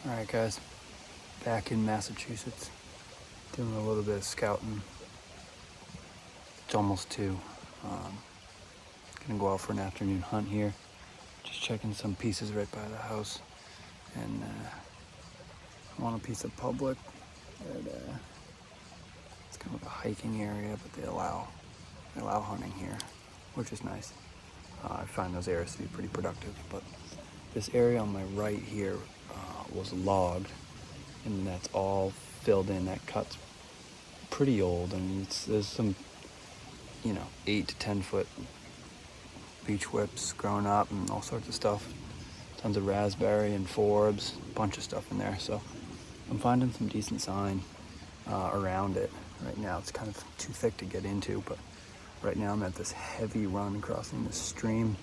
Alright guys, back in Massachusetts, doing a little bit of scouting. It's almost 2. Gonna go out for an afternoon hunt here. Just checking some pieces right by the house. And I want a piece of public. It's kind of a hiking area, but they allow hunting here, which is nice. I find those areas to be pretty productive, but this area on my right here was logged, and that's all filled in. That cut's pretty old. I mean, there's some, 8 to 10 foot beech whips growing up and all sorts of stuff. Tons of raspberry and forbs, a bunch of stuff in there. So I'm finding some decent sign around it. Right now it's kind of too thick to get into, but right now I'm at this heavy run crossing this stream.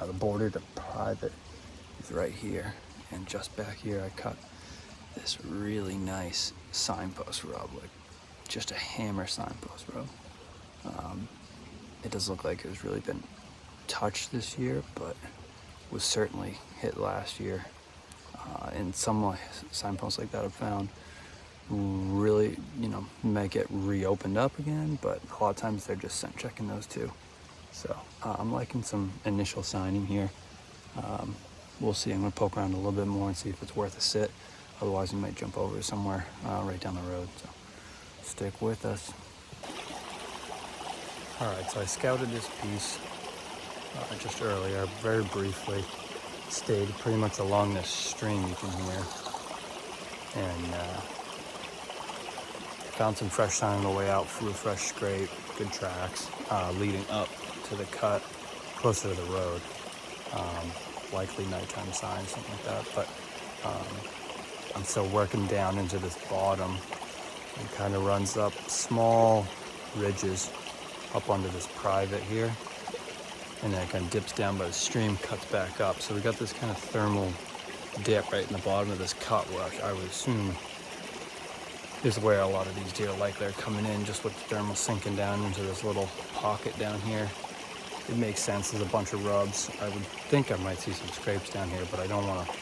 The border to private is right here, and just back here I cut this really nice signpost rub, like just a hammer signpost rub. It does look like it was really been touched this year, but was certainly hit last year. And some signposts like that I've found really, might get reopened up again, but a lot of times they're just scent checking those too. So I'm liking some initial signing here. We'll see. I'm gonna poke around a little bit more and see if it's worth a sit. Otherwise we might jump over somewhere right down the road. So stick with us. All right, so I scouted this piece just earlier, very briefly. Stayed pretty much along this stream you can hear, and found some fresh sign on the way out through a fresh scrape, good tracks leading up to the cut, closer to the road. Likely nighttime sign, something like that. But I'm still working down into this bottom. It kind of runs up small ridges up onto this private here, and then it kind of dips down by the stream, cuts back up. So we got this kind of thermal dip right in the bottom of this cut, which I would assume is where a lot of these deer like they're coming in, just with the thermal sinking down into this little pocket down here. It makes sense. There's a bunch of rubs. I would think I might see some scrapes down here, but I don't want to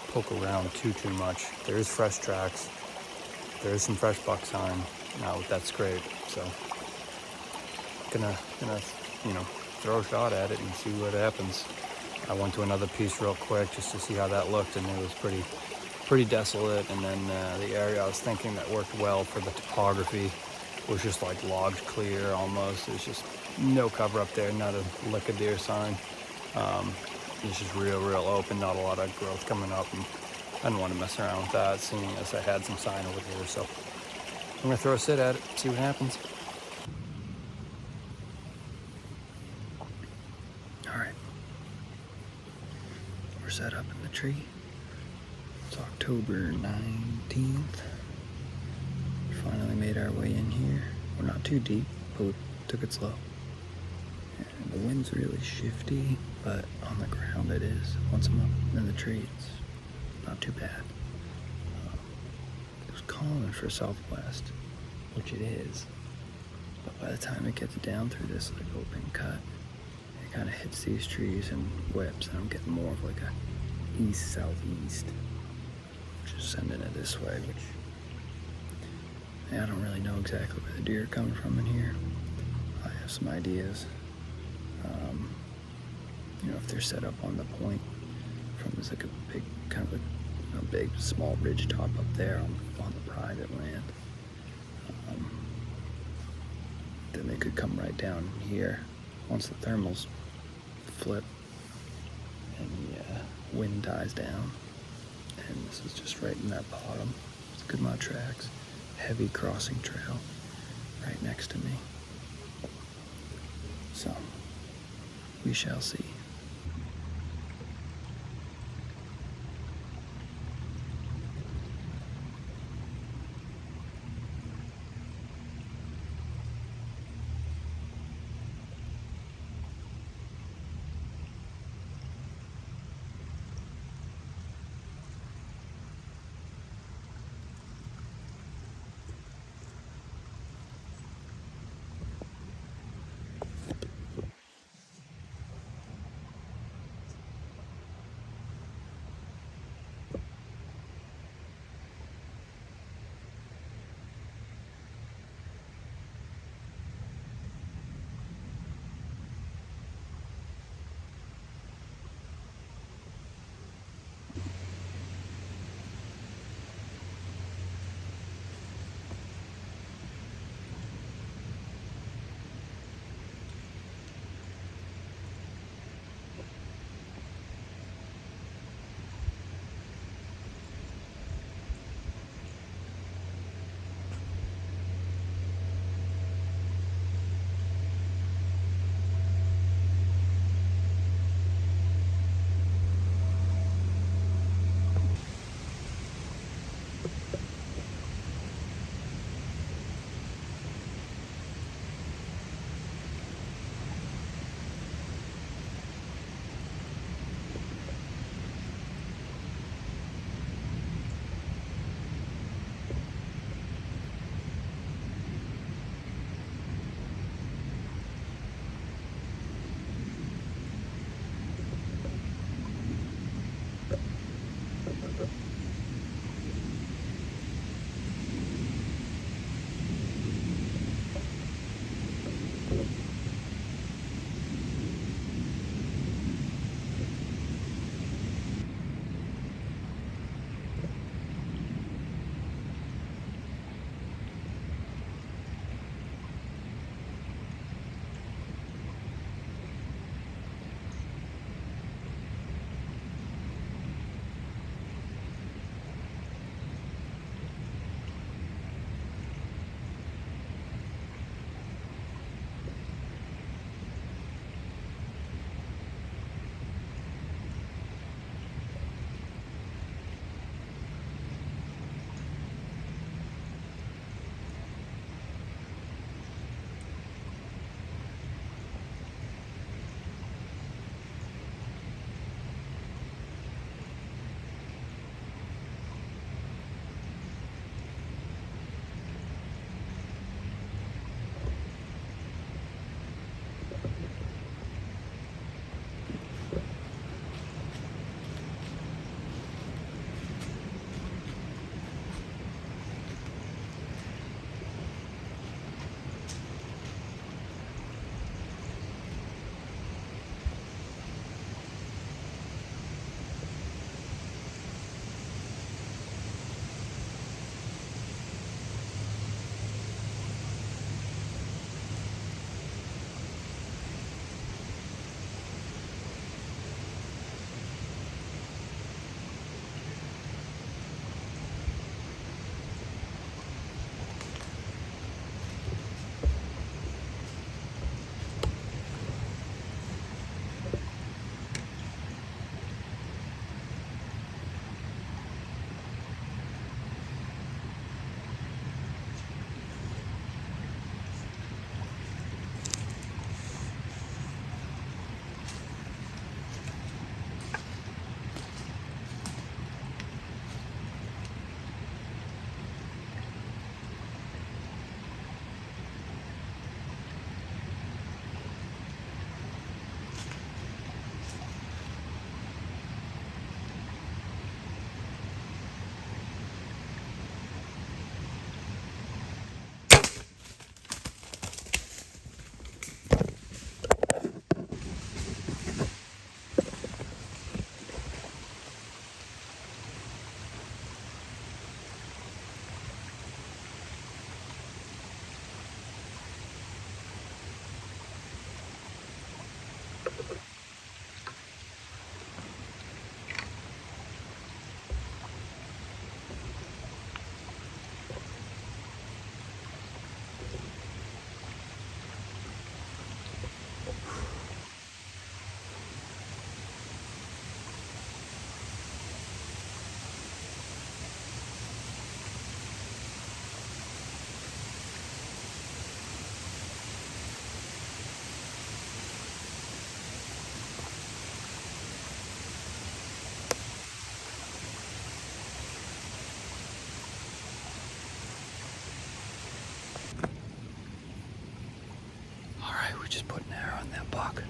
poke around too much. There is fresh tracks. There is some fresh buck sign now with that scrape. So gonna throw a shot at it and see what happens. I went to another piece real quick just to see how that looked, and it was pretty desolate. And then the area I was thinking that worked well for the topography was just like logged clear almost. There's just no cover up there, not a lick of deer sign. It's just real open, not a lot of growth coming up, and I didn't want to mess around with that, seeing as I had some sign over here. So I'm gonna throw a sit at it, see what happens. All right, we're set up in the tree. It's October 19th. Finally made our way in here. We're not too deep, but we took it slow. And the wind's really shifty, but on the ground it is. Once I'm up in the tree, it's not too bad. It was calling for southwest, which it is. But by the time it gets down through this like open cut, it kind of hits these trees and whips, and I'm getting more of like a east-southeast. Just sending it this way, which I don't really know exactly where the deer are coming from in here. I have some ideas. If they're set up on the point from this like a big kind of a big small ridge top up there on the private land, then they could come right down here once the thermals flip and the wind dies down. And this is just right in that bottom. It's a good amount of tracks. Heavy crossing trail right next to me. So we shall see. just put an arrow in that buck.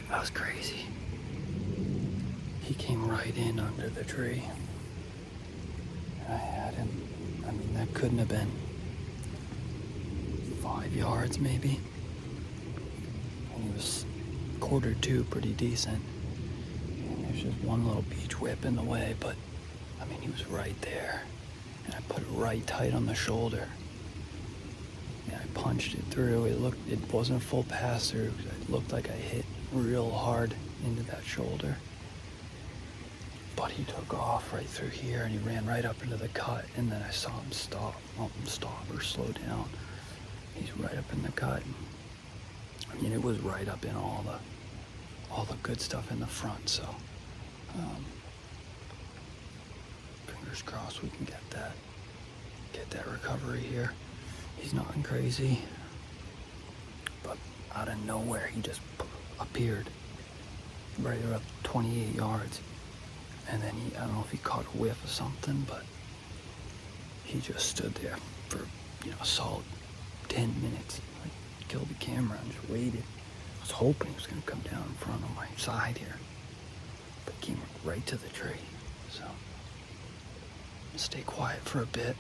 That was crazy. He came right in under the tree. I had him. I mean, that couldn't have been 5 yards maybe. And he was quartered to pretty decent. And there's just one little beach whip in the way, but I mean, he was right there. And I put it right tight on the shoulder. And I punched it through. It wasn't a full pass through. It looked like I hit real hard into that shoulder. But he took off right through here and he ran right up into the cut, and then I saw him stop or slow down. He's right up in the cut. I mean, it was right up in all the good stuff in the front, so fingers crossed we can get that recovery here. He's nothing crazy, but out of nowhere he just appeared right up 28 yards. And then I don't know if he caught a whiff or something, but he just stood there for, a solid 10 minutes. I killed the camera and just waited. I was hoping he was going to come down in front of my side here, but he came right to the tree. So I'm gonna stay quiet for a bit,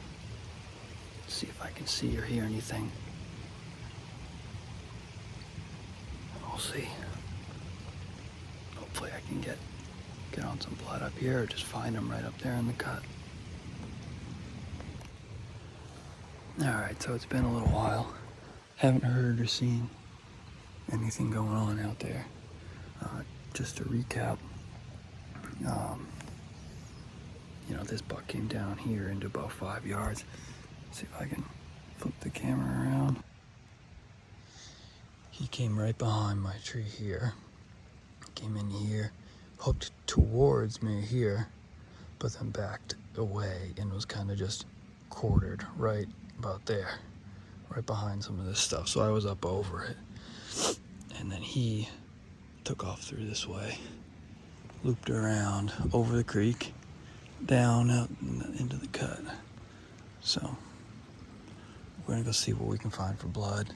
see if I can see or hear anything. And we'll see. Hopefully I can get on some blood up here, or just find him right up there in the cut. Alright, so it's been a little while. Haven't heard or seen anything going on out there. Just to recap, this buck came down here into about 5 yards. See if I can flip the camera around. He came right behind my tree here. Came in here, hooked towards me here, but then backed away and was kind of just quartered right about there, right behind some of this stuff. So I was up over it, and then he took off through this way, looped around over the creek, down out into the cut. So we're gonna go see what we can find for blood,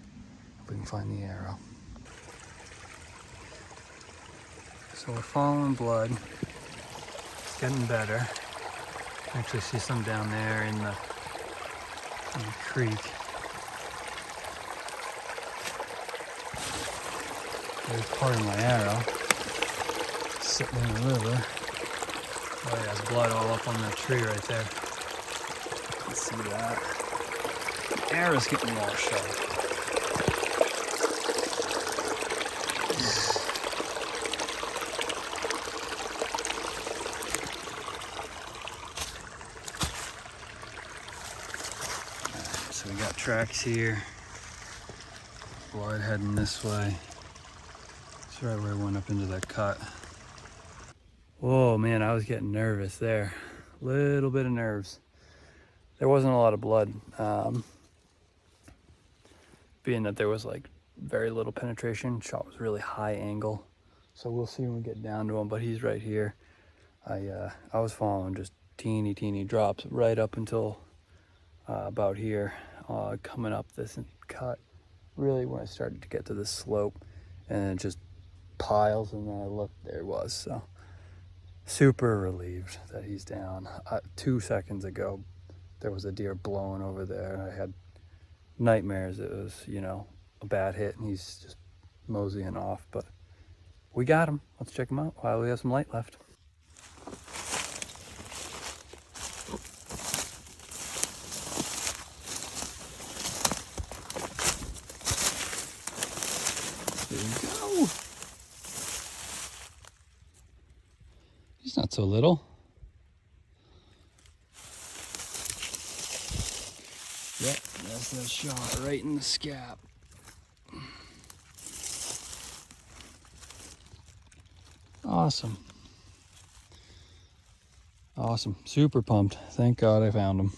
if we can find the arrow. So we're following blood. It's getting better. Actually see some down there in the creek. There's part of my arrow sitting in the river. Oh yeah, there's blood all up on that tree right there. Let's see that. The arrow's getting washed out. So we got tracks here, blood heading this way. It's right where I went up into that cut. Whoa, man, I was getting nervous there. Little bit of nerves. There wasn't a lot of blood, being that there was like very little penetration. Shot was really high angle, so we'll see when we get down to him. But he's right here. I was following just teeny drops right up until about here, coming up this cut. Really, when I started to get to this slope, and it just piles, and then I looked, there it was. So super relieved that he's down. 2 seconds ago, there was a deer blowing over there. I had nightmares. It was, a bad hit, and he's just moseying off. But we got him. Let's check him out while we have some light left. There we go. He's not so little. Yep, that's that shot right in the scap. Awesome. Awesome. Super pumped. Thank God I found him.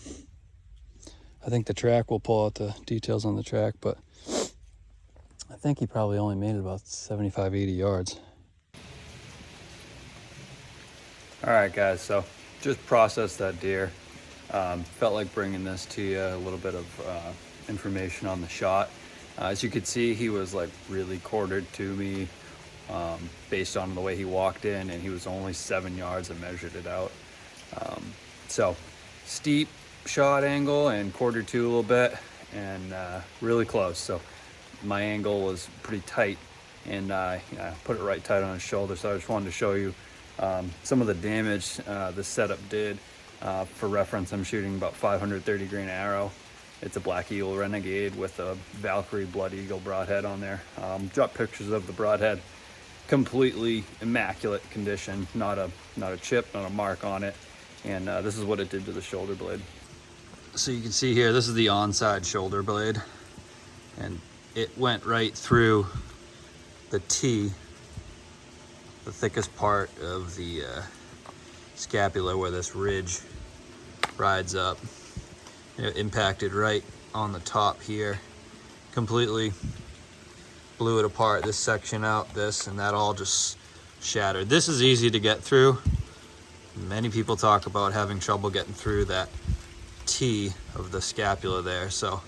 I think the track will pull out the details on the track, but I think he probably only made it about 75, 80 yards. All right, guys, so just processed that deer. Felt like bringing this to you, a little bit of information on the shot. As you could see, he was like really quartered to me based on the way he walked in, and he was only 7 yards. I measured it out. So steep shot angle and quartered to a little bit, and really close. So my angle was pretty tight, and I put it right tight on his shoulder. So I just wanted to show you some of the damage the setup did. For reference, I'm shooting about 530 grain arrow. It's a Black Eagle Renegade with a Valkyrie Blood Eagle broadhead on there. Drop pictures of the broadhead. Completely immaculate condition, not a chip, not a mark on it. And this is what it did to the shoulder blade. So you can see here, this is the onside shoulder blade, and it went right through the T, the thickest part of the scapula where this ridge rides up. It impacted right on the top here, completely blew it apart, this section out, this, and that all just shattered. This is easy to get through. Many people talk about having trouble getting through that T of the scapula there, so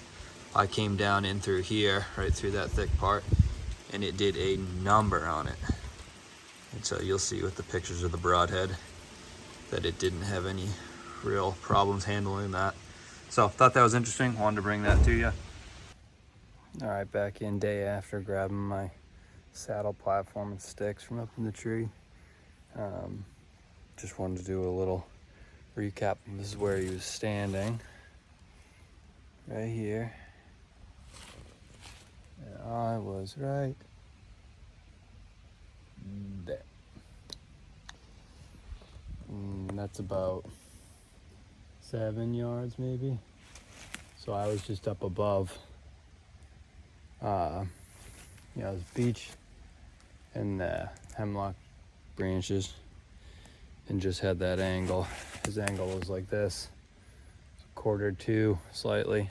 I came down in through here, right through that thick part, and it did a number on it. And so you'll see with the pictures of the broadhead that it didn't have any real problems handling that. So thought that was interesting, wanted to bring that to you. All right, back in day after, grabbing my saddle platform and sticks from up in the tree. Just wanted to do a little recap. This is where he was standing, right here. And I was right there. And that's about 7 yards maybe. So I was just up above, this beech and the hemlock branches, and just had that angle. His angle was like this, quartered to slightly.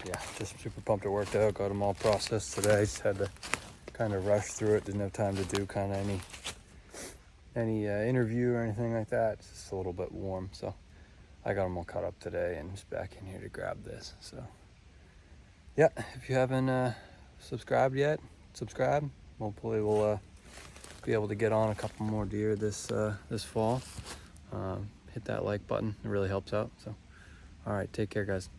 Yeah, just super pumped it worked out. Got them all processed today. Just had to kind of rush through it. Didn't have time to do kind of any interview or anything like that. It's just a little bit warm, so I got them all cut up today and just back in here to grab this. So yeah, if you haven't subscribed yet, subscribe. Hopefully we'll be able to get on a couple more deer this fall. Hit that like button, it really helps out. So all right, take care guys.